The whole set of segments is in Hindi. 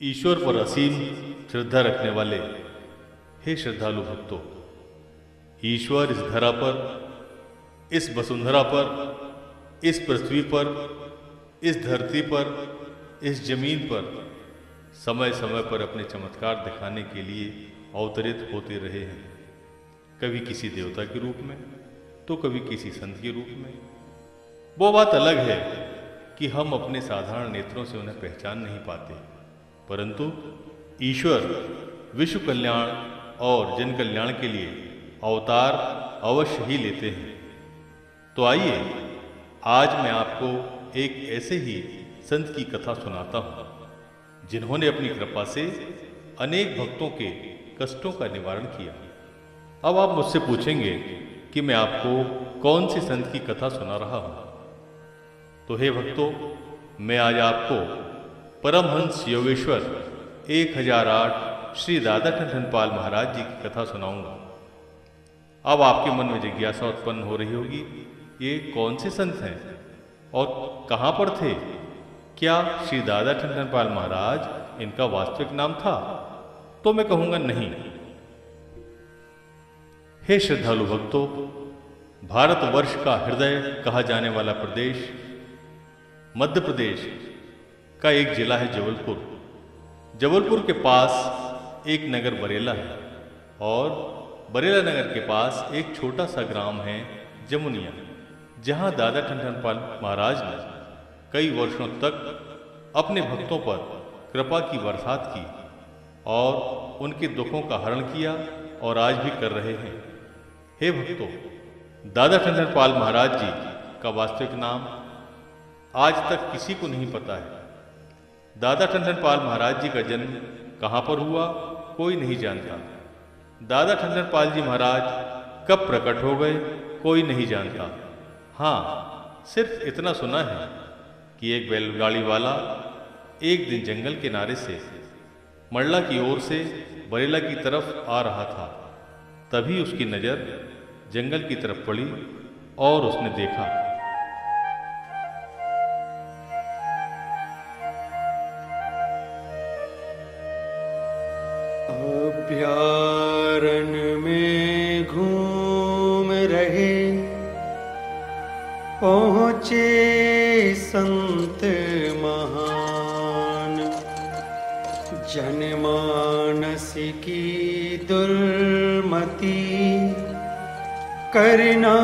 ईश्वर पर असीम श्रद्धा रखने वाले हे श्रद्धालु भक्तों, ईश्वर इस धरा पर, इस वसुंधरा पर, इस पृथ्वी पर, इस धरती पर, इस जमीन पर समय समय पर अपने चमत्कार दिखाने के लिए अवतरित होते रहे हैं। कभी किसी देवता के रूप में तो कभी किसी संत के रूप में। वो बात अलग है कि हम अपने साधारण नेत्रों से उन्हें पहचान नहीं पाते, परंतु ईश्वर विश्व कल्याण और जन कल्याण के लिए अवतार अवश्य ही लेते हैं। तो आइए आज मैं आपको एक ऐसे ही संत की कथा सुनाता हूँ जिन्होंने अपनी कृपा से अनेक भक्तों के कष्टों का निवारण किया। अब आप मुझसे पूछेंगे कि मैं आपको कौन से संत की कथा सुना रहा हूँ। तो हे भक्तों, मैं आज आपको परमहंस योगेश्वर 1008 श्री दादा टंडनपाल महाराज जी की कथा सुनाऊंगा। अब आपके मन में जिज्ञासा उत्पन्न हो रही होगी, ये कौन से संत हैं और कहाँ पर थे? क्या श्री दादा टंडनपाल महाराज इनका वास्तविक नाम था? तो मैं कहूंगा नहीं। हे श्रद्धालु भक्तों, भारतवर्ष का हृदय कहा जाने वाला प्रदेश मध्य प्रदेश का एक जिला है जबलपुर। जबलपुर के पास एक नगर बरेला है और बरेला नगर के पास एक छोटा सा ग्राम है जमुनिया, जहां दादा टंडनपाल महाराज ने कई वर्षों तक अपने भक्तों पर कृपा की बरसात की और उनके दुखों का हरण किया और आज भी कर रहे हैं। हे भक्तों, दादा टंडनपाल महाराज जी का वास्तविक नाम आज तक किसी को नहीं पता है। दादा टंडनपाल महाराज जी का जन्म कहाँ पर हुआ कोई नहीं जानता। दादा टंडनपाल जी महाराज कब प्रकट हो गए कोई नहीं जानता। हाँ, सिर्फ इतना सुना है कि एक बैलगाड़ी वाला एक दिन जंगल के किनारे से मरला की ओर से बरेला की तरफ आ रहा था। तभी उसकी नज़र जंगल की तरफ पड़ी और उसने देखा अभ्यारण्य में घूम रहे पहुँचे संत महान, जनमानस की दुर्मति कर ना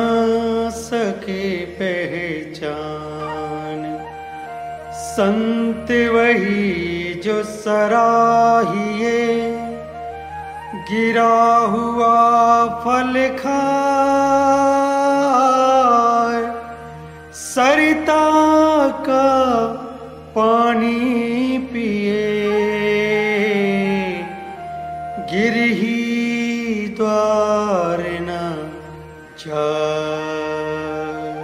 सके पहचान। संत वही जो सराहिए गिरा हुआ फल खाए, सरिता का पानी पिए, गिर ही द्वार न जाए।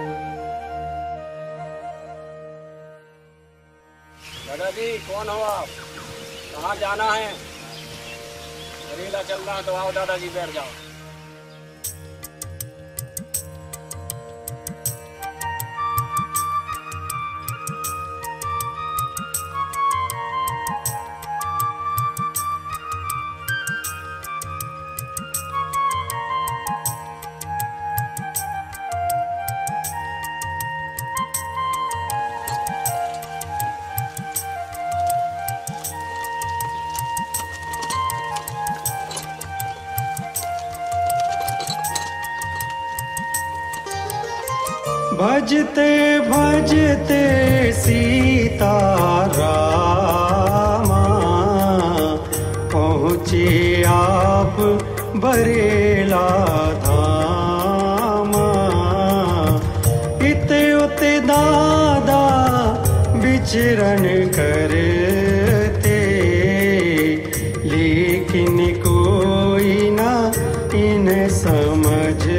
दादाजी, कौन हो आप? कहाँ जाना है? बरेला चल रहा तो आओ दादाजी, बैठ जाओ। भजते भजते सीता रामा पहुँचे आप बरेला धामा। इत उत दादा विचरण करते, लेकिन कोई ना इन समझते।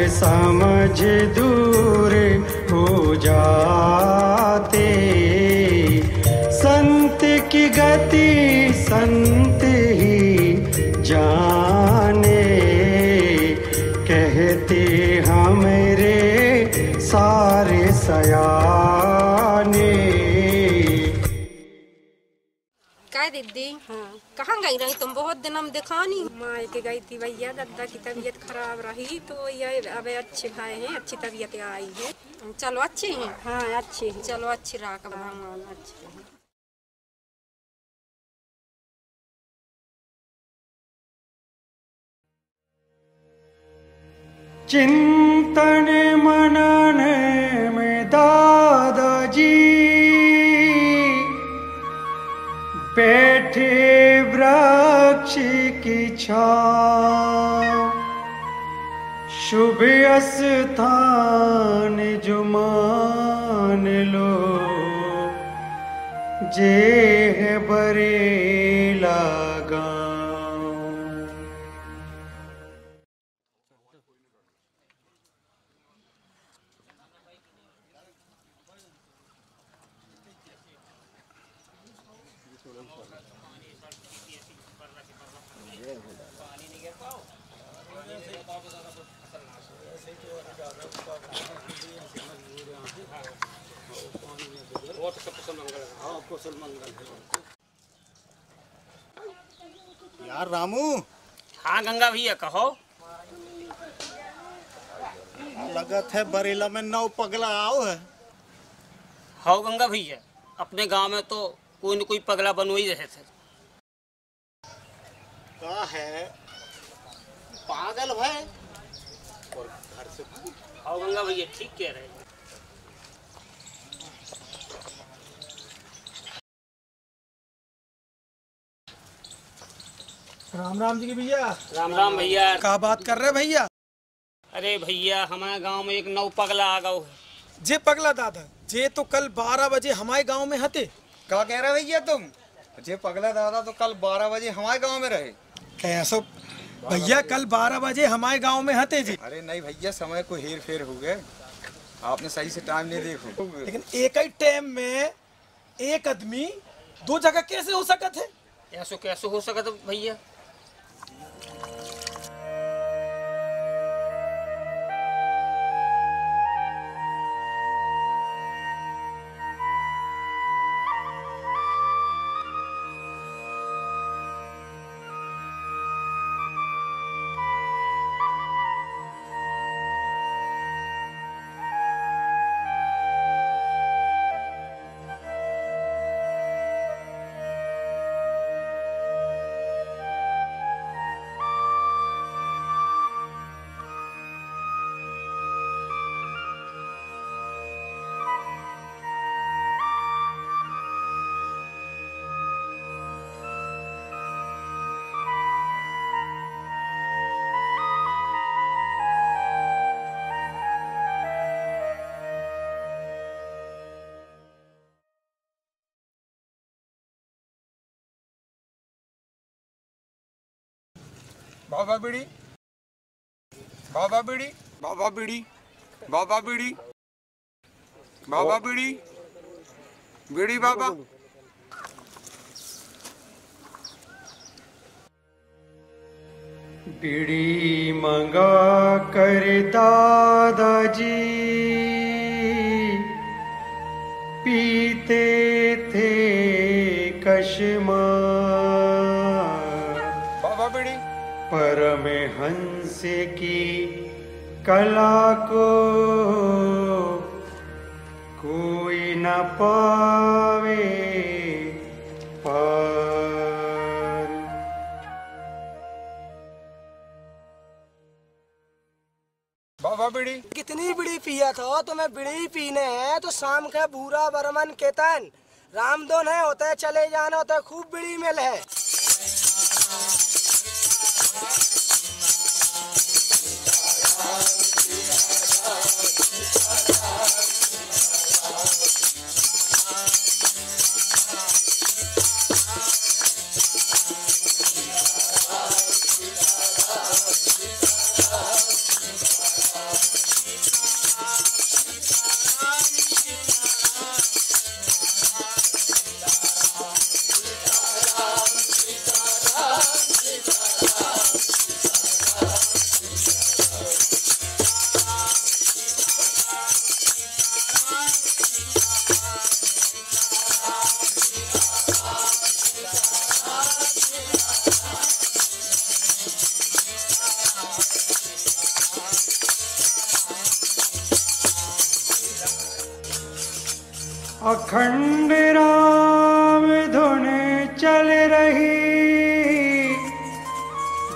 समझ दूर हो जाते, संत की गति संत ही जाने, कहते हमरे सारे सयाने। क्या दीदी? हाँ, कहाँ गई रही तुम? बहुत दिन हम दिखा नहीं। माँ के गई थी भैया, दादा की तबीयत खराब रही तो ये अब अच्छे भाई हैं, अच्छी तबीयत आई है। चलो अच्छे हैं। हाँ अच्छे हैं। चलो अच्छी रहा कर भगवान अच्छे हैं। चिंतन मनन में दादाजी बैठे वृक्ष की छाँव, शुभ स्थान जो मान लो, जे है बरेला गाँव। यार रामू। हाँ गंगा भैया कहो। लगत है बरेला में 9 पगला आओ है। हाँ गंगा भैया, अपने गांव में तो कोई न कोई पगला बनो ही रहे थे। का है पागल भाई और घर से। हाँ गंगा भैया ठीक कह रहे हैं। राम राम जी की भैया। राम राम भैया। क्या बात कर रहे भैया? अरे भैया हमारे गांव में एक 9 पगला आ गए है। जे पगला दादा जे तो कल 12 बजे हमारे गांव में हते। क्या कह रहे भैया तुम? जे पगला दादा तो कल 12 बजे हमारे गांव में रहे। कैसो भैया कल 12 बजे हमारे गांव में हते जी। अरे नहीं भैया, समय को हेर फेर हो गए, आपने सही से टाइम नहीं देखो। लेकिन एक ही टाइम में एक आदमी 2 जगह कैसे हो सकत है? ऐसो कैसे हो सकता भैया? बाबा बीड़ी, बाबा बीड़ी, बाबा बीड़ी, बाबा बीड़ी, बाबा बीड़ी, बीड़ी बाबा। बीड़ी मंगा कर दादाजी पीते थे कशमा, बाबा बीड़ी। परमहंस की कला को कोई न पावे पार। बाबा बीड़ी। कितनी बीड़ी पिया था तो मैं बीड़ी पीने है तो शाम का भूरा बरमन केतन रामदोन है होता है चले जाना होता है खूब बीड़ी मिल है। अखंड राम धुन चल रही,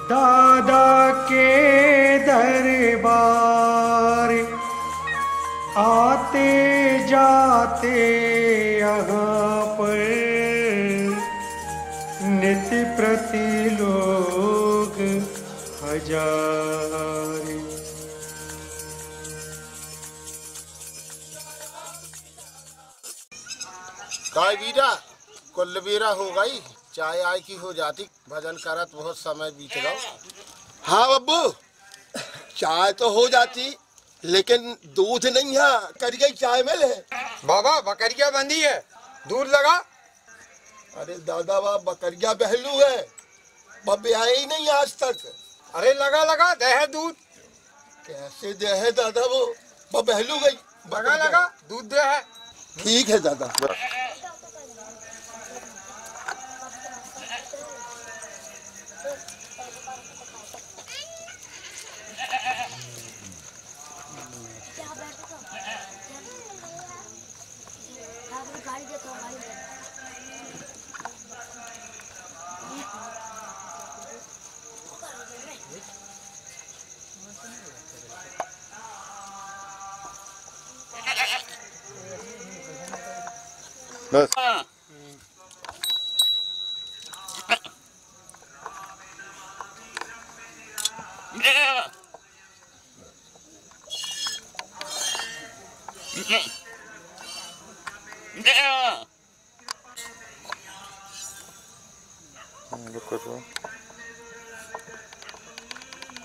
दादा के दरबार, आते जाते यहाँ पर नित्य प्रति लोग हजार। काय वीरा कुल बेरा हो गई, चाय आय की हो जाती, भजन करत बहुत समय बीत गया। हाँ बब्बू, चाय तो हो जाती लेकिन दूध नहीं है, कर गई चाय में ले। बाबा बकरिया बंधी है, दूध लगा। अरे दादा बाब बकरिया बहलू है, बब्बे आए ही नहीं आज तक। अरे लगा लगा दे है दूध। कैसे दे है दादा, वो बहलू गई। लगा लगा दूध दे है। ठीक है दादा। बस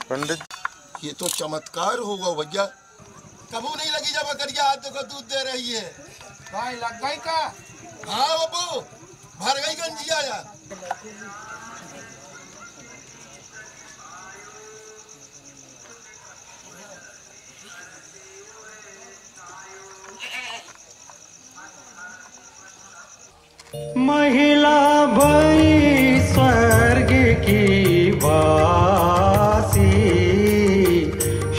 पंडित, ये तो चमत्कार होगा भैया, कबू नहीं लगी जब बकरिया हाथों को दूध दे रही है। गाय लग गई का? हाँ बब्बू, भर गई गंजिया या। महिला भई स्वर्ग की वासी,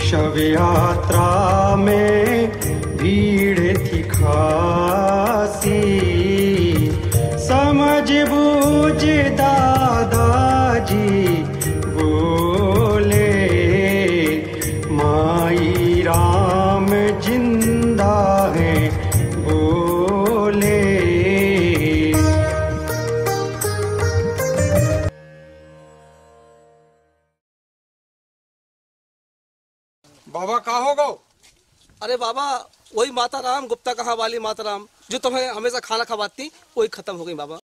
शव यात्रा में भीड़ थी खासी, समझ बूझ दादाजी बोले, माई राम जिंदा है बोले। बाबा कहाँ हो गो? अरे बाबा वही माता राम, गुप्ता कहाँ वाली माता राम जो तुम्हें हमेशा खाना खवाती, वही खत्म हो गई बाबा।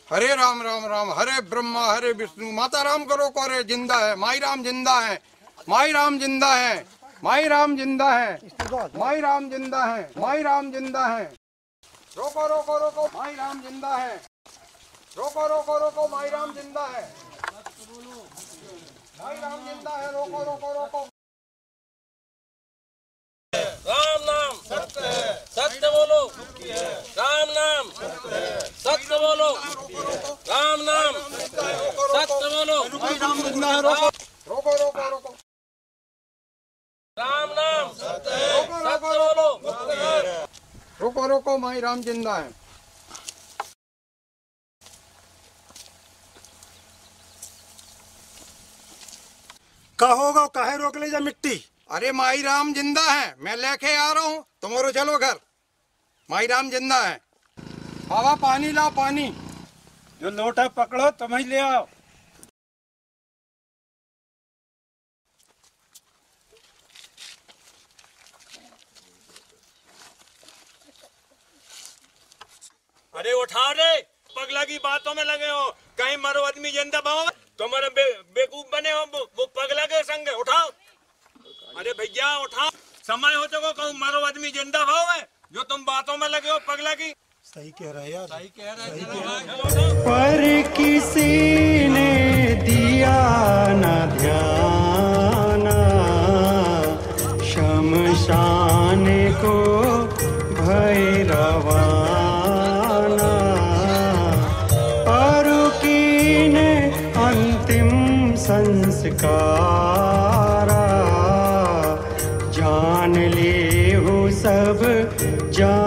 हरे राम राम राम, हरे ब्रह्मा हरे विष्णु, माता राम करो करे जिंदा है, माई राम जिंदा है, माई राम जिंदा है, माई राम जिंदा है, माई राम जिंदा है, माई राम जिंदा है। रोको रोको रोको, माई राम जिंदा है। रोको रोको रोको, माई राम जिंदा है, माई राम जिंदा है। रोको रोको रोको। राम नाम सत्य है, सत्य बोलो। राम नाम सत्य बोलो, राम नाम सत्य बोलो। राम जिंदा है। रोको रोको रोको रोको। राम नाम सत्य बोलो। रोको रोको, माई राम जिंदा है। कहोगा काहे रोक ले जा मिट्टी। अरे माई राम जिंदा है, मैं लेके आ रहा हूँ, तुम्हारो चलो घर। माई राम जिंदा है। बाबा पानी लाओ, पानी। जो लोटा पकड़ो तुम ही ले आओ। अरे उठा रे, पगला की बातों में लगे हो, कहीं मरो आदमी जिंदा भाव तुम्हारे बेवकूफ बने हो, वो पगला के संग उठाओ। अरे भैया उठाओ, समय हो चुका, कहूँ मरो आदमी जिंदा भाव है, जो तुम बातों में लगे हो पगला की। सही कह रहा है यार, सही कह रहा है। पर किसी ने दिया न ध्यान, शमशान को भय रवाना, परुकीन अंतिम संस्कारा, जान ले हो सब जान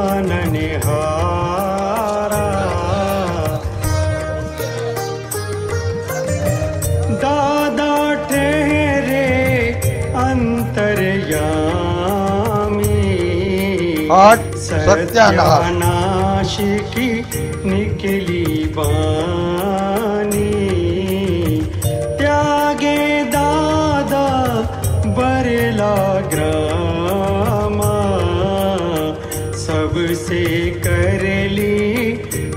हारा। दादा ठहरे अंतर्यामी, सत्यानाश की निकली बानी। त्यागे दादा बरला ग्रामा, सबसे कर ली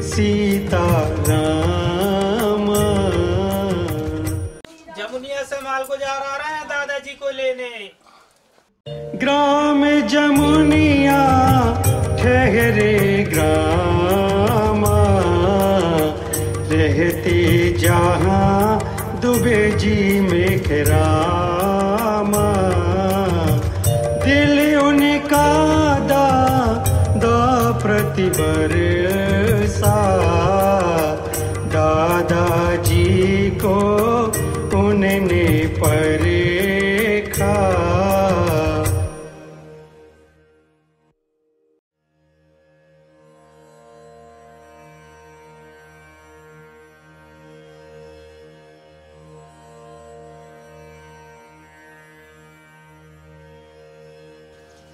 सीता रामा। जमुनिया से माल को जा रहा है दादाजी को लेने। ग्राम जमुनिया ठहरे ग्रामा, रहते जहाँ दुबे जी में खरामा। दिल उनका दादा प्रतिबरसा, दादाजी को उनने परखा।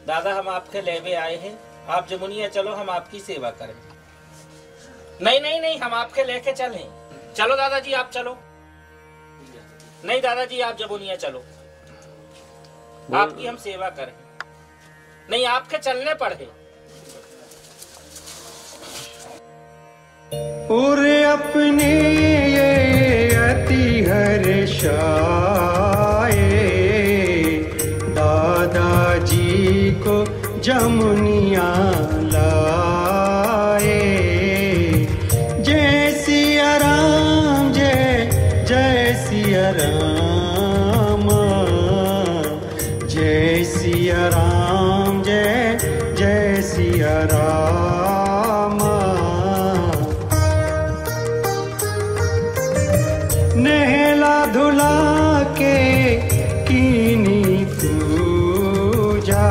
दादा हम आपके लेवे आए हैं, आप जमुनिया चलो, हम आपकी सेवा करें। नहीं नहीं नहीं, हम आपके लेके चलें। चलो दादाजी आप चलो। नहीं दादाजी आप जमुनिया चलो, आपकी हम सेवा करें। नहीं आपके चलने पड़े। और अपने ये अति हर्षाए, दादाजी को जमुनिया लाए। जय सिया राम, जय जय सिया राम, जय सिया राम, जय जय सिया राम। नहला धुला के कीनी पूजा,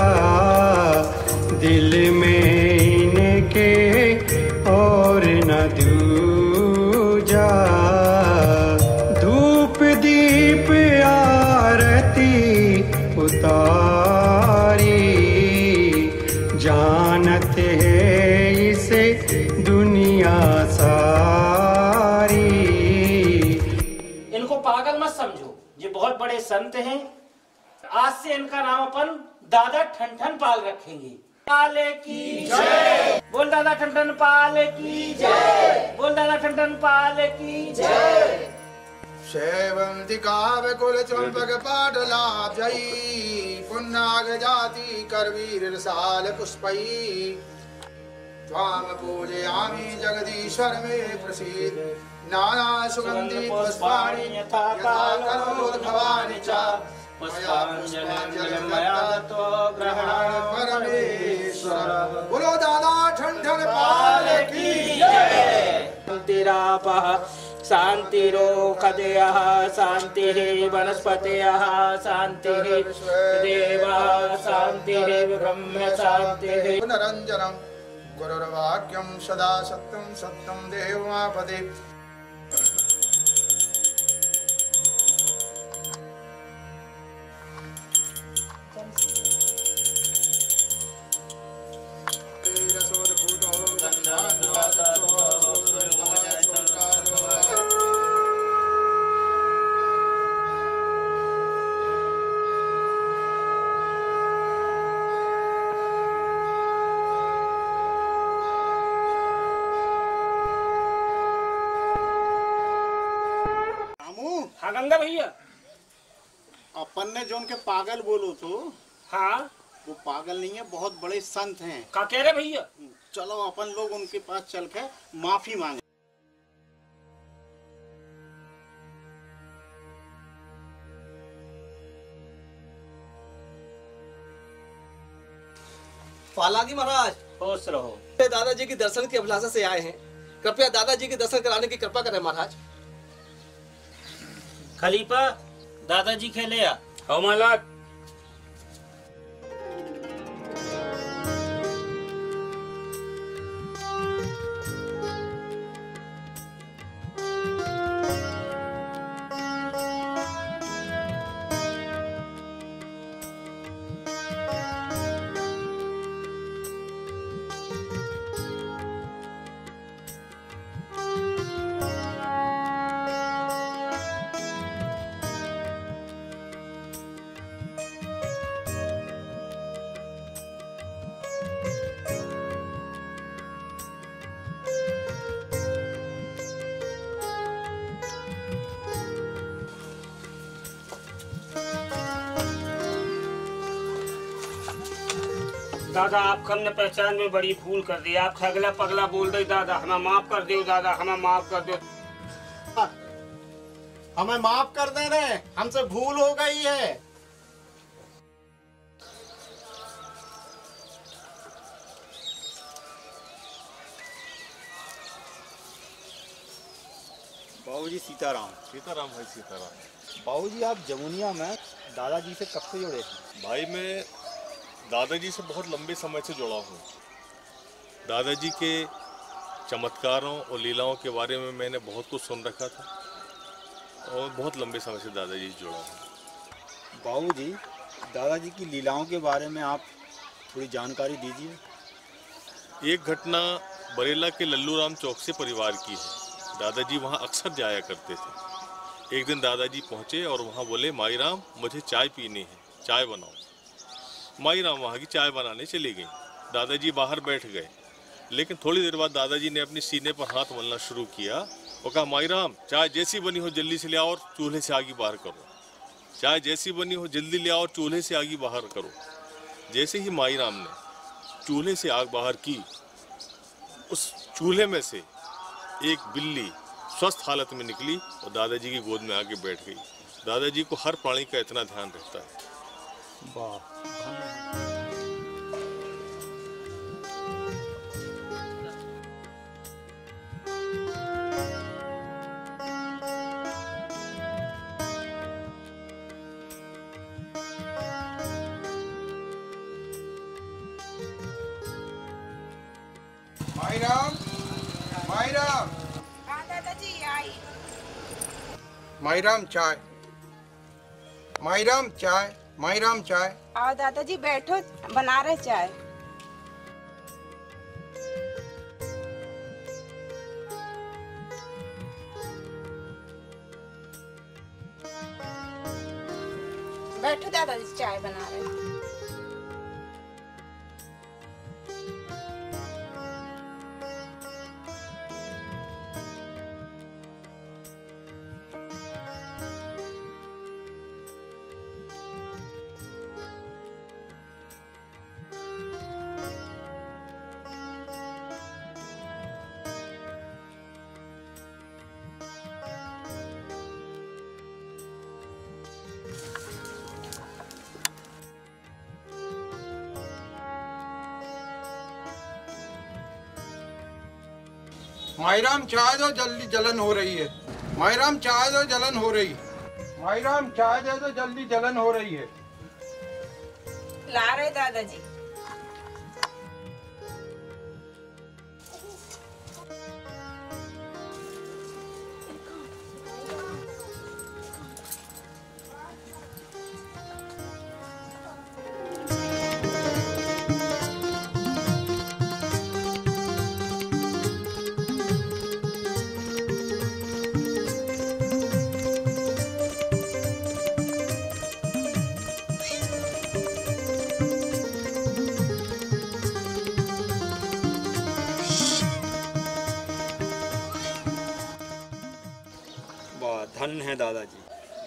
दिल में इनके और न दूजा। धूप दीप आरती उतारी, जानत है इसे दुनिया सारी। इनको पागल मत समझो, ये बहुत बड़े संत हैं। आज से इनका नाम अपन दादा ठनठन पाल रखेंगे। पाले की जय, बोल दादा ठनठन पाले की जय, बोल दादा ठनठन पाले की जय। सेवंतिका कुल चंपक पाटलाभ जयी, पुन्नाग जाति करवीर साल पुष्पई। त्वाम पूजयामि जगदीश्वर में प्रसीद, नाना सुगंधि पुष्पाणि यथा कालोद्भवानि च। परमेश्वर बोलो दादा ठनठन पाल की जय। शांतिरापः शांतिरोषधयः, शांतिः वनस्पतयः, शांतिः देवः, शांतिः ब्रह्म, शांतिः पुनरंजनम। गुरुर्वाक्यं सदा सत्यं, सत्यं देवमापदे। हाँ गंगा भैया, अपन ने जो उनके पागल बोलो तो, हाँ वो पागल नहीं है, बहुत बड़े संत हैं। क्या कह रहे भैया? चलो अपन लोग उनके पास चल के माफी मांगे। पालागी महाराज, खुश रहो। दादाजी के दर्शन की अभिलाषा से आए हैं, कृपया दादाजी के दर्शन कराने की कृपा करें महाराज। खलीफा दादाजी के ले आ। हो मालक। दादा आपको हमने पहचान में बड़ी भूल कर दी। आप खगला पगला बोल दे दादा, हमें माफ कर दो दादा, हमें माफ कर दो। हमें माफ कर दे रहे, हमसे भूल हो गई है। बाबूजी सीताराम। सीताराम भाई सीताराम। बाबूजी आप जमुनिया में दादाजी से कब से जुड़े हैं? भाई मैं दादाजी से बहुत लंबे समय से जुड़ा हूँ। दादाजी के चमत्कारों और लीलाओं के बारे में मैंने बहुत कुछ सुन रखा था और बहुत लंबे समय से दादाजी से जुड़ा हूँ। बाबूजी दादाजी की लीलाओं के बारे में आप थोड़ी जानकारी दीजिए। एक घटना बरेला के लल्लू राम चौकसी परिवार की है। दादाजी वहाँ अक्सर जाया करते थे। एक दिन दादाजी पहुँचे और वहाँ बोले, माई राम मुझे चाय पीनी है, चाय बनाओ। माई राम वहाँ की चाय बनाने चली गई। दादाजी बाहर बैठ गए, लेकिन थोड़ी देर बाद दादाजी ने अपने सीने पर हाथ मलना शुरू किया और कहा, माई राम चाय जैसी बनी हो जल्दी से ले आओ और चूल्हे से आगे बाहर करो। चाय जैसी बनी हो जल्दी ले आओ और चूल्हे से आगे बाहर करो। जैसे ही माई राम ने चूल्हे से आग बाहर की, उस चूल्हे में से एक बिल्ली स्वस्थ हालत में निकली और दादाजी की गोद में आके बैठ गई। दादाजी को हर प्राणी का इतना ध्यान रहता है। वाह। माईराम, माईराम, दादाजी आई। माईराम चाय, माईराम चाय, माईराम चाय। आओ दादाजी बैठो, बना रहे चाय। बैठो दादाजी, चाय बना रहे हैं। माईराम चाय दो, जल्दी जलन हो रही है। माईराम चाय दो, जलन हो रही। माईराम चाय दे दो, जल्दी जलन हो रही है। ला रहे दादाजी। धन्य है दादाजी।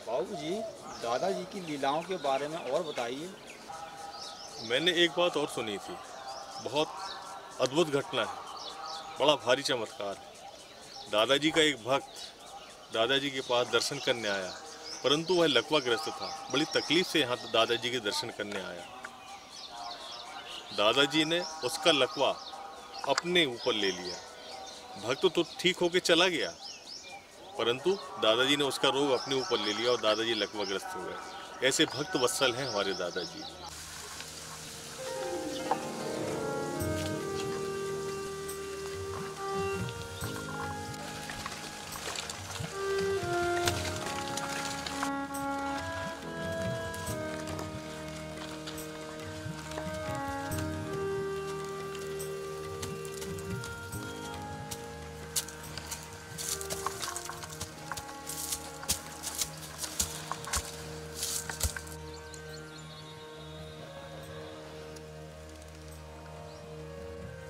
बाबूजी दादाजी की लीलाओं के बारे में और बताइए। मैंने एक बात और सुनी थी, बहुत अद्भुत घटना है, बड़ा भारी चमत्कार है। दादाजी का एक भक्त दादाजी के पास दर्शन करने आया, परंतु वह लकवाग्रस्त था। बड़ी तकलीफ से यहाँ दादाजी के दर्शन करने आया। दादाजी ने उसका लकवा अपने ऊपर ले लिया। भक्त तो ठीक होके चला गया, परंतु दादाजी ने उसका रोग अपने ऊपर ले लिया और दादाजी लकवाग्रस्त हो गए। ऐसे भक्त वत्सल हैं हमारे दादाजी।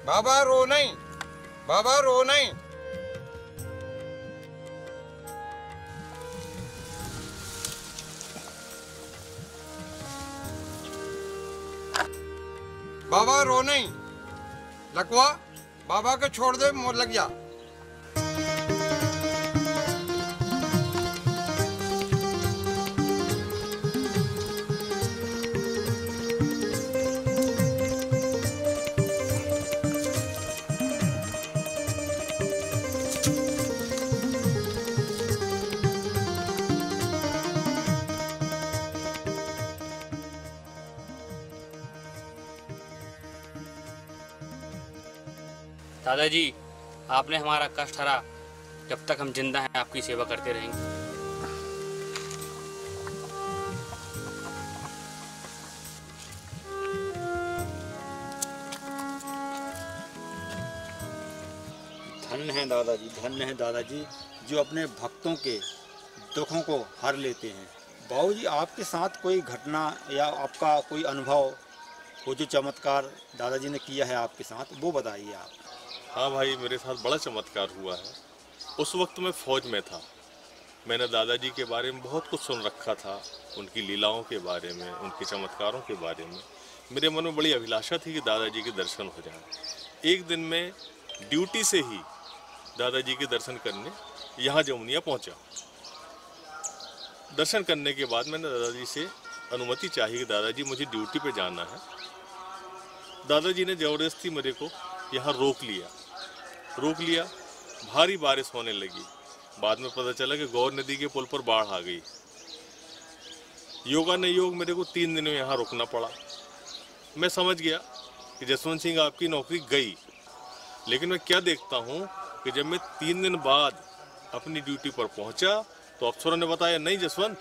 बाबा रो नहीं, बाबा रो नहीं। बाबा रो नहीं, लकवा बाबा के छोड़ दे, मोर लग जा। दादाजी, आपने हमारा कष्ट हरा। जब तक हम जिंदा हैं आपकी सेवा करते रहेंगे। धन्य है दादाजी, धन्य है दादाजी जो अपने भक्तों के दुखों को हर लेते हैं। बाबूजी, आपके साथ कोई घटना या आपका कोई अनुभव वो जो चमत्कार दादाजी ने किया है आपके साथ, वो बताइए आप। हाँ भाई, मेरे साथ बड़ा चमत्कार हुआ है। उस वक्त मैं फौज में था। मैंने दादाजी के बारे में बहुत कुछ सुन रखा था, उनकी लीलाओं के बारे में, उनके चमत्कारों के बारे में। मेरे मन में बड़ी अभिलाषा थी कि दादाजी के दर्शन हो जाए। एक दिन मैं ड्यूटी से ही दादाजी के दर्शन करने यहाँ जमुनिया पहुँचा। दर्शन करने के बाद मैंने दादाजी से अनुमति चाहिए कि दादाजी मुझे ड्यूटी पे जाना है। दादाजी ने ज़बरदस्ती मेरे को यहाँ रोक लिया। भारी बारिश होने लगी। बाद में पता चला कि गौर नदी के पुल पर बाढ़ आ गई। योगा ने योग मेरे को 3 दिन में यहाँ रुकना पड़ा। मैं समझ गया कि जसवंत सिंह आपकी नौकरी गई, लेकिन मैं क्या देखता हूँ कि जब मैं 3 दिन बाद अपनी ड्यूटी पर पहुँचा तो अफसरों ने बताया, नहीं जसवंत,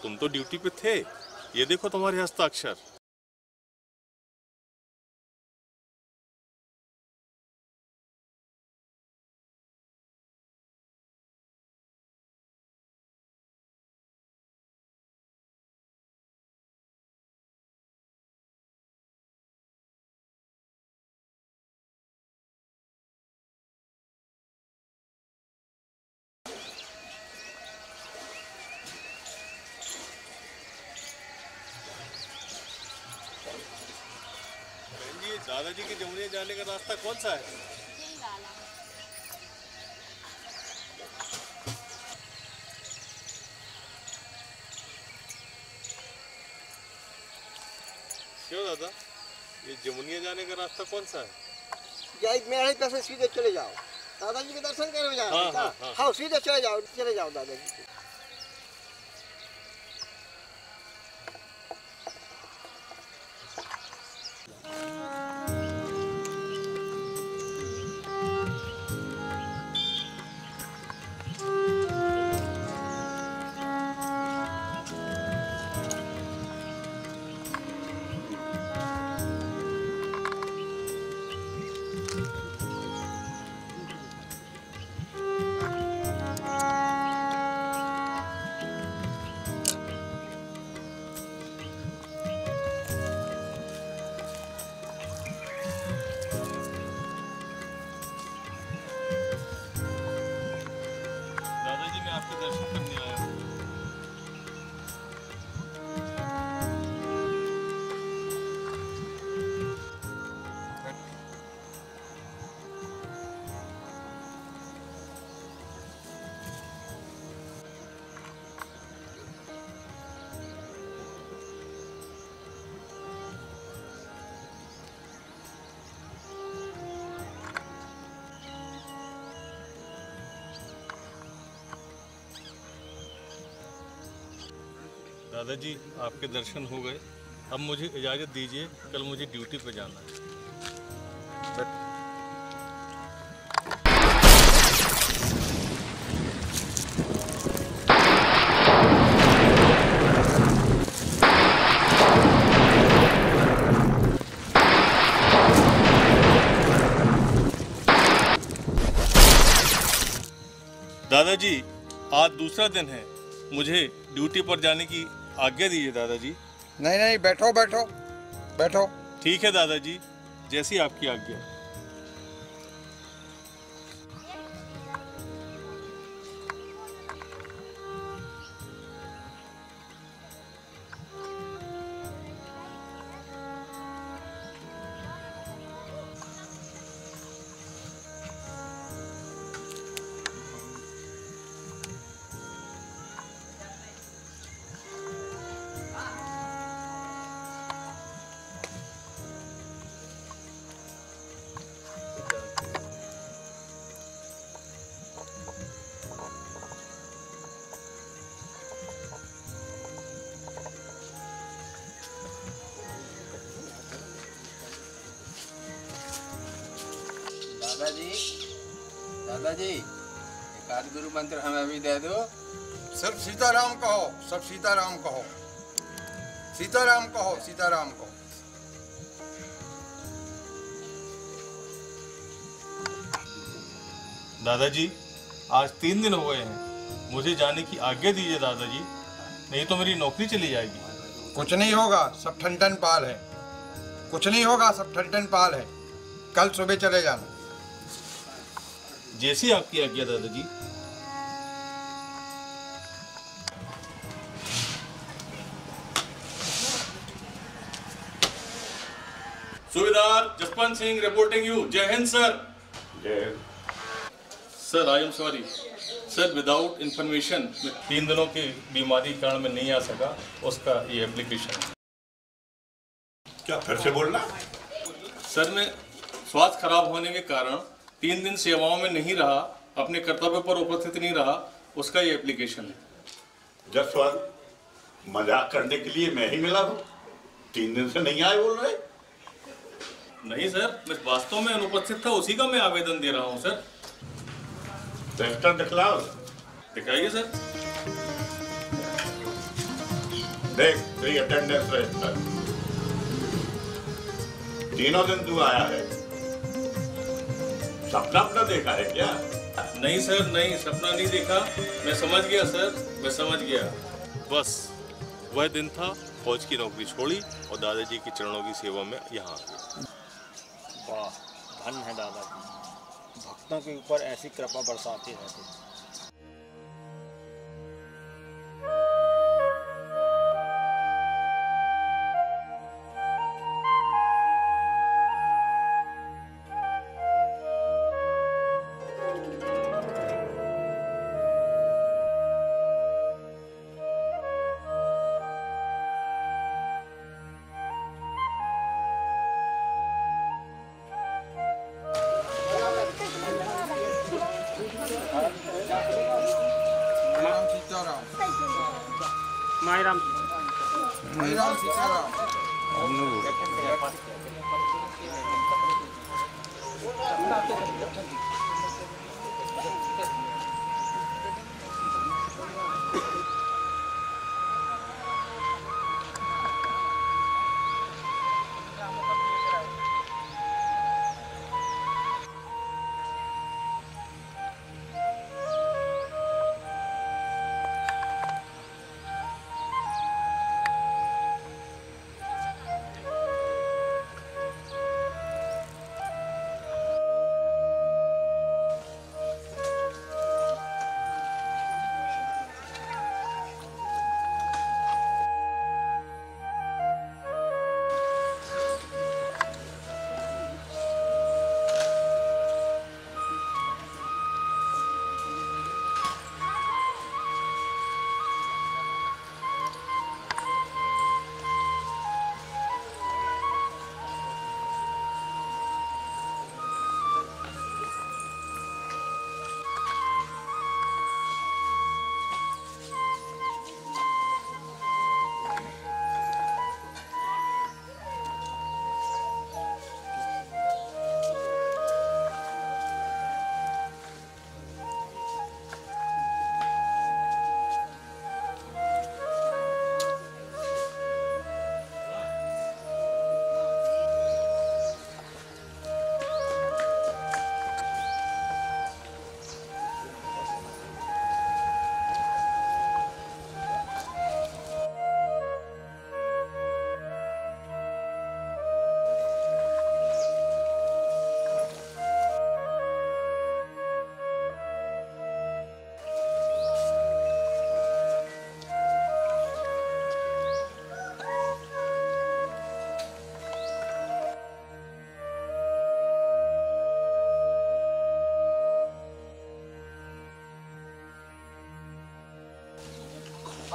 तुम तो ड्यूटी पे थे, ये देखो तुम्हारे हस्ताक्षर। दादाजी के जमुनिया जाने का रास्ता कौन सा है? क्यों दादा, ये जमुनिया जाने का रास्ता कौन सा है? मेरे पैसे सीधे चले जाओ, दादाजी के दर्शन करने जाओ। हाँ, सीधे चले जाओ दादाजी के। दादाजी, आपके दर्शन हो गए। अब मुझे इजाज़त दीजिए, कल मुझे ड्यूटी पे जाना है। दादाजी, आज दूसरा दिन है, मुझे ड्यूटी पर जाने की आज्ञा दीजिए दादाजी। नहीं, बैठो बैठो बैठो। ठीक है दादाजी, जैसी आपकी आज्ञा। दादाजी एक आध गुरु मंत्र हमें भी दे दो। सिर्फ सीताराम कहो, सब सीताराम कहो, सीताराम कहो, सीताराम कहो। दादाजी आज 3 दिन हो गए हैं, मुझे जाने की आज्ञा दीजिए दादाजी, नहीं तो मेरी नौकरी चली जाएगी। कुछ नहीं होगा, सब ठन पाल है। कुछ नहीं होगा, सब ठन पाल है। कल सुबह चले जाना। जैसी आपकी आज्ञा दादाजी। सूबेदार जसवंत सिंह रिपोर्टिंग यू। जय हिंद सर। जय Hind sir. I am sorry sir, without information 3 दिनों की बीमारी के कारण मैं नहीं आ सका, उसका ये एप्लीकेशन। क्या फिर से बोलना? सर मैं स्वास्थ्य खराब होने के कारण 3 दिन सेवाओं में नहीं रहा, अपने कर्तव्य पर उपस्थित नहीं रहा, उसका ये एप्लीकेशन है। जसवंत, मजाक करने के लिए मैं ही मिला हूँ? 3 दिन से नहीं आए बोल रहे? नहीं सर, मैं वास्तव में अनुपस्थित था, उसी का मैं आवेदन दे रहा हूँ सर। रजिस्टर दिखलाओ। दिखाइए सर। देख तेरी अटेंडेंस रजिस्टर। 3 दिन तू आया है, सपना अपना देखा है क्या? नहीं सर, नहीं सपना नहीं देखा, मैं समझ गया सर, मैं समझ गया। बस वह दिन था, फौज की नौकरी छोड़ी और दादाजी के चरणों की सेवा में यहाँ आ गया। वाह, धन्य है दादाजी, भक्तों के ऊपर ऐसी कृपा बरसाते रहते हैं। मायराम सीताराम।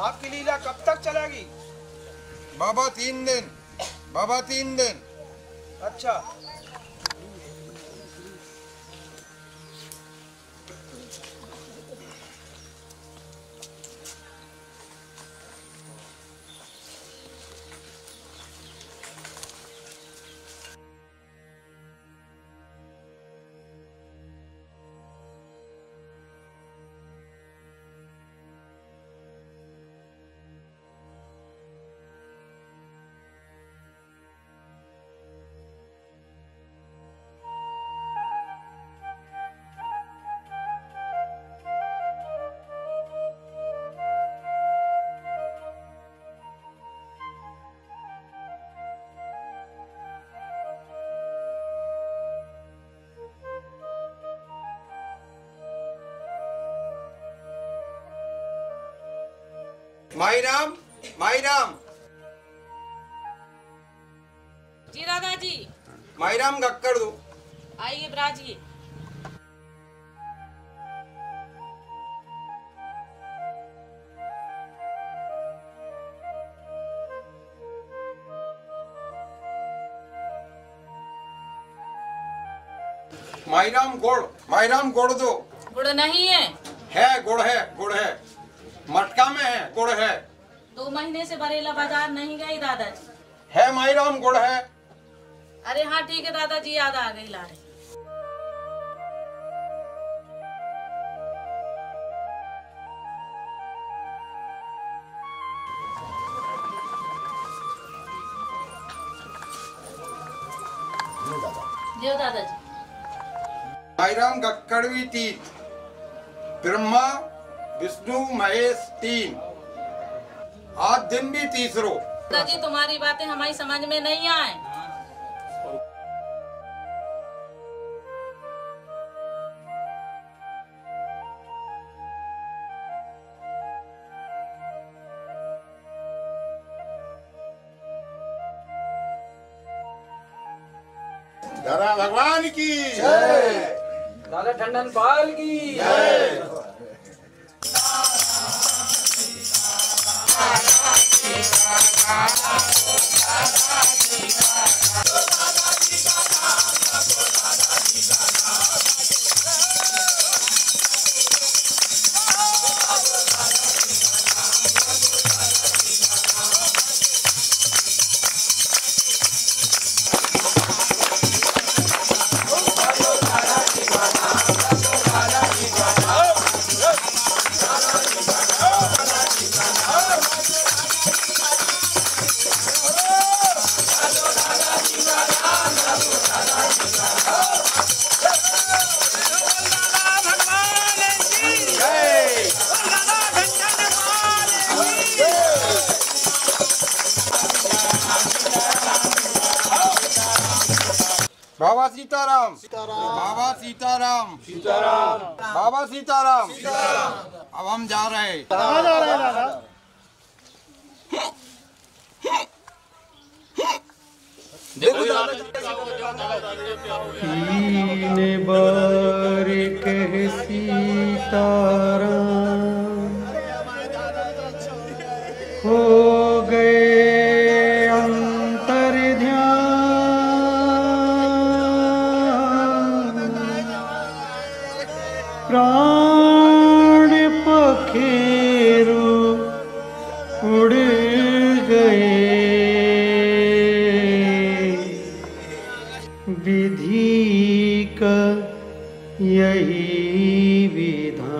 आपकी लीला कब तक चलेगी? बाबा 3 दिन, बाबा 3 दिन। अच्छा, माईराम, माईराम जी दादाजी। माईराम गक्कड़ दो। आइए ब्राजिए। माईराम गुड़, माईराम गुड़ दो। गुड़ नहीं है। है गुड़ है, गुड़ है, मटका में है, गुड़ है। 2 महीने से बरेला बाजार नहीं गई दादाजी। है माईराम गुड़ है। अरे हाँ ठीक है दादाजी, याद आ गई ला रही। लियो दादाजी। माईराम गक्कड़वी 3, ब्रह्मा विष्णु महेश 3, आज दिन भी तीसरो। दादाजी तुम्हारी बातें हमारी समझ में नहीं आए। धरा भगवान की जय, दादा टंडन पाल की जय। बाबा सीताराम, बाबा सीताराम, सीताराम, बाबा सीताराम, सीताराम। अब हम जा रहे हैं। कहाँ जा रहे हैं दादा? देखो तीन बार कह सीताराम हो गए अंतर ध्यान, प्राण पखेरु उड़ गए, विधि का यही विधान।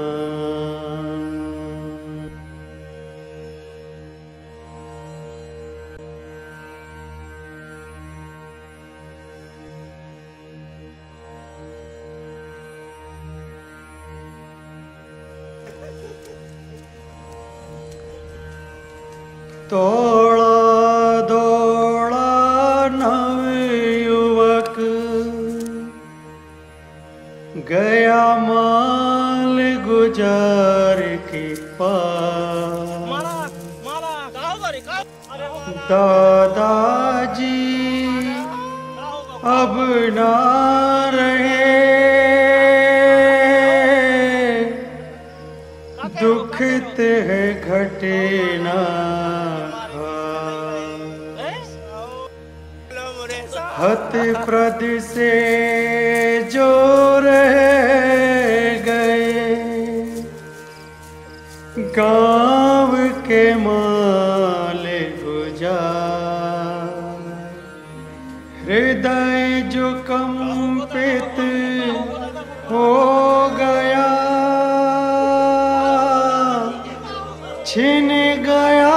तोड़ा दौड़ा नवयुवक गया माल गुजार के पास। दादाजी अब ना रहे, दुखित है घटे ना हत प्रद से जो रह गए, गाँव के माल गुजार, हृदय जो कंपित हो गया, छिन गया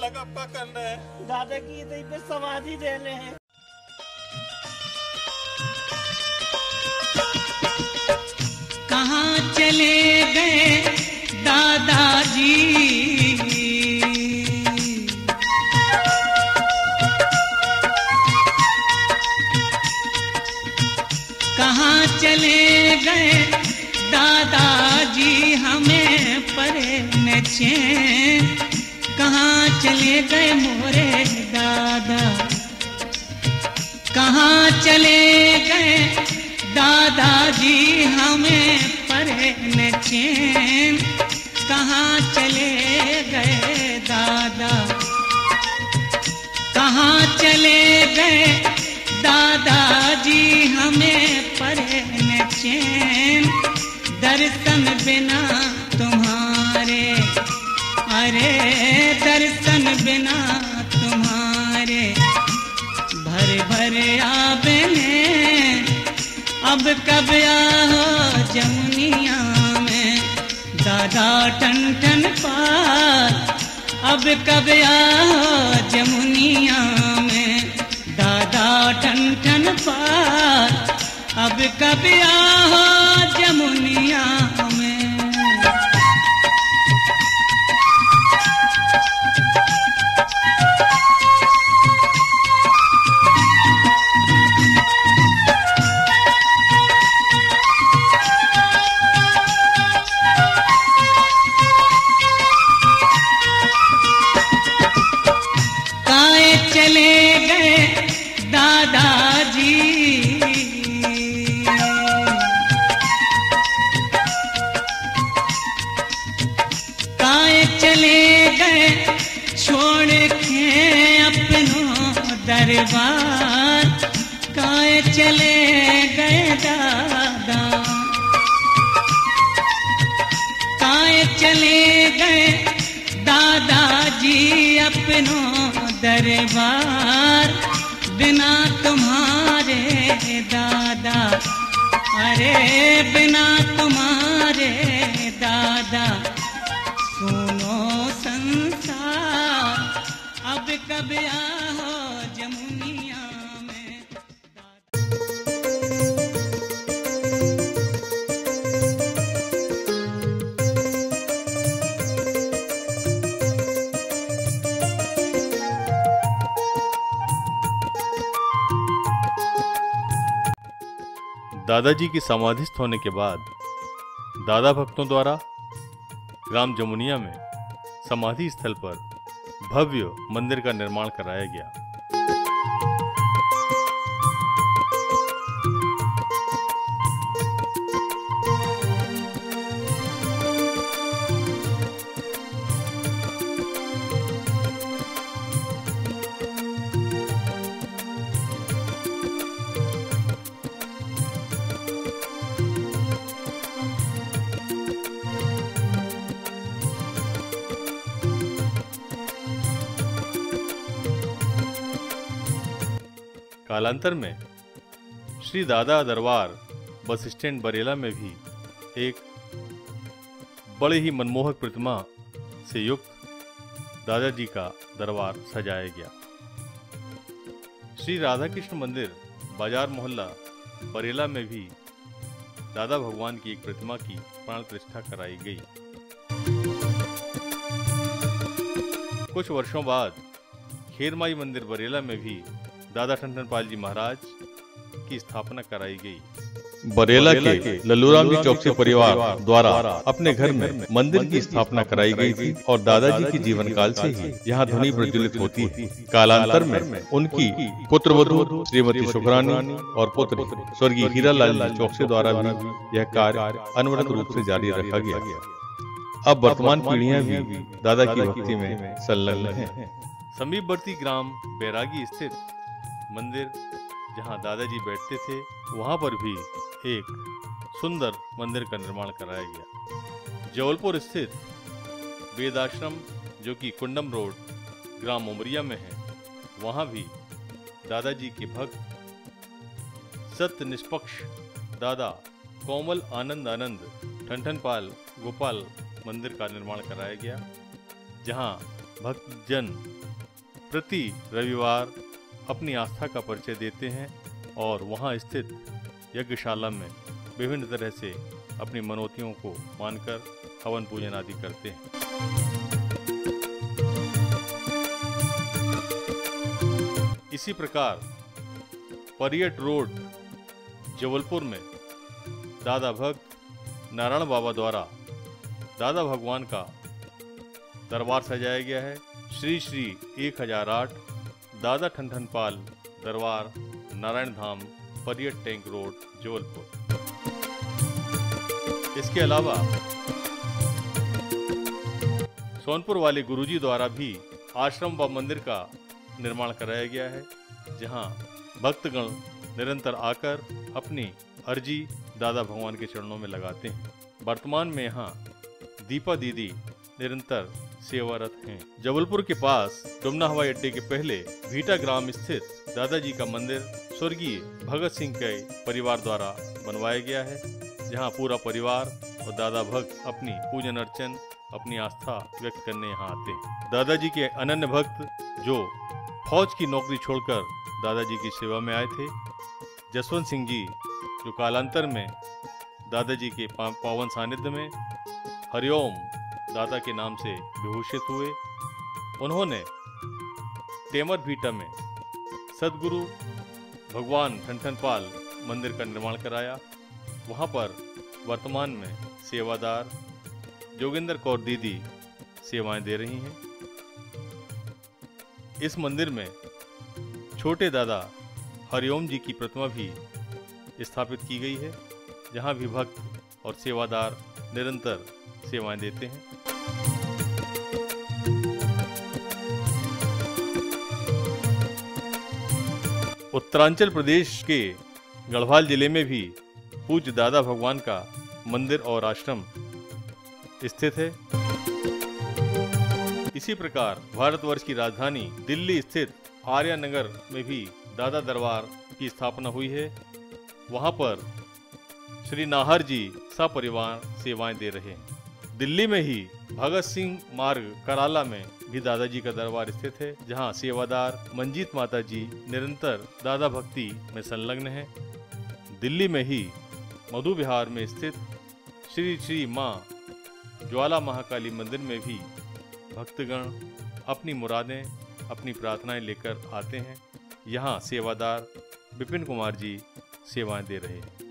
लगा करना है दादा की यहीं पे समाधि देने हैं। कहाँ चले गए दादा जी। कहाँ चले गए दादाजी हमें परे न चैन, कहाँ चले गए मोरे दादा, कहाँ चले गए दादाजी हमें परे न चैन, कहाँ चले गए दादा, कहाँ चले गए दादाजी हमें परे न चैन, दर्शन बिना तुम्हारे, अरे दर्शन बिना तुम्हारे भर भर आवे ने, अब कब आओ जमुनिया में दादा टन टन पार, अब कब आओ जमुनिया में दादा टन टन पार, अब कब आओ जमुनिया में। काहे चले गए दादाजी, काहे चले गए छोड़ के अपनों दरबार, काहे चले गए दादा, काहे चले गए दादाजी अपनों दरबार, बिना तुम्हारे दादा, अरे बिना तुम्हारे दादा सुनो संसार, अब कब आओ जमुनिया में। दादाजी की समाधिस्थ होने के बाद दादा भक्तों द्वारा ग्राम जमुनिया में समाधि स्थल पर भव्य मंदिर का निर्माण कराया गया। कालांतर में श्री दादा दरबार बस स्टैंड बरेला में भी एक बड़े ही मनमोहक प्रतिमा से युक्त दादाजी का दरबार सजाया गया। श्री राधा कृष्ण मंदिर बाजार मोहल्ला बरेला में भी दादा भगवान की एक प्रतिमा की प्राण प्रतिष्ठा कराई गई। कुछ वर्षों बाद खेरमाई मंदिर बरेला में भी दादा ठन पाल जी महाराज की स्थापना कराई गई। बरेला के लल्लूराम जी चौकसी परिवार द्वारा अपने घर में मंदिर की स्थापना कराई गई थी और दादाजी की जीवन काल से ही यहाँ ध्वनि प्रज्वलित होती है। कालांतर में उनकी पुत्रवधू श्रीमती शुभरानी और पुत्र स्वर्गीय हीरालाल जी चौकसी द्वारा भी यह कार्य अनवरत रूप से जारी रखा गया। अब वर्तमान पीढ़ियां भी दादा की भक्ति में संलग्न हैं। समीपवर्ती ग्राम बैरागी स्थित मंदिर जहां दादाजी बैठते थे, वहां पर भी एक सुंदर मंदिर का निर्माण कराया गया। जबलपुर स्थित वेदाश्रम जो कि कुंडम रोड ग्राम उमरिया में है, वहां भी दादाजी के भक्त सत्य निष्पक्ष दादा कोमल आनंद ठनठनपाल गोपाल मंदिर का निर्माण कराया गया, जहां भक्तजन प्रति रविवार अपनी आस्था का परिचय देते हैं और वहां स्थित यज्ञशाला में विभिन्न तरह से अपनी मनोतियों को मानकर हवन पूजन आदि करते हैं। इसी प्रकार परियट रोड जबलपुर में दादा भक्त नारायण बाबा द्वारा दादा भगवान का दरबार सजाया गया है। श्री श्री 1008 दादा ठनठनपाल दरबार नारायण धाम परियट टैंक रोड जबलपुर। इसके अलावा सोनपुर वाले गुरुजी द्वारा भी आश्रम व मंदिर का निर्माण कराया गया है, जहां भक्तगण निरंतर आकर अपनी अर्जी दादा भगवान के चरणों में लगाते हैं। वर्तमान में यहाँ दीपा दीदी निरंतर सेवारत हैं। जबलपुर के पास डुमना हवाई अड्डे के पहले भीटा ग्राम स्थित दादाजी का मंदिर स्वर्गीय भगत सिंह के परिवार द्वारा बनवाया गया है, जहाँ पूरा परिवार और दादा भक्त अपनी पूजन अर्चन अपनी आस्था व्यक्त करने यहाँ आते हैं। दादाजी के अनन्य भक्त जो फौज की नौकरी छोड़कर दादाजी की सेवा में आए थे, जसवंत सिंह जी, जो कालांतर में दादाजी के पावन सानिध्य में हरिओम दादा के नाम से विभूषित हुए, उन्होंने टेमर भीटा में सदगुरु भगवान ठनठनपाल मंदिर का निर्माण कराया। वहां पर वर्तमान में सेवादार जोगिंदर कौर दीदी सेवाएं दे रही हैं। इस मंदिर में छोटे दादा हरिओम जी की प्रतिमा भी स्थापित की गई है, जहां भी भक्त और सेवादार निरंतर सेवाएं देते हैं। उत्तरांचल प्रदेश के गढ़वाल जिले में भी पूज्य दादा भगवान का मंदिर और आश्रम स्थित है। इसी प्रकार भारतवर्ष की राजधानी दिल्ली स्थित आर्या नगर में भी दादा दरबार की स्थापना हुई है। वहां पर श्री नाहर जी सपरिवार सेवाएं दे रहे हैं। दिल्ली में ही भगत सिंह मार्ग कराला में भी दादाजी का दरबार स्थित है, जहां सेवादार मंजीत माता जी निरंतर दादा भक्ति में संलग्न हैं। दिल्ली में ही मधु विहार में स्थित श्री श्री मां ज्वाला महाकाली मंदिर में भी भक्तगण अपनी मुरादें अपनी प्रार्थनाएं लेकर आते हैं। यहाँ सेवादार विपिन कुमार जी सेवाएं दे रहे हैं।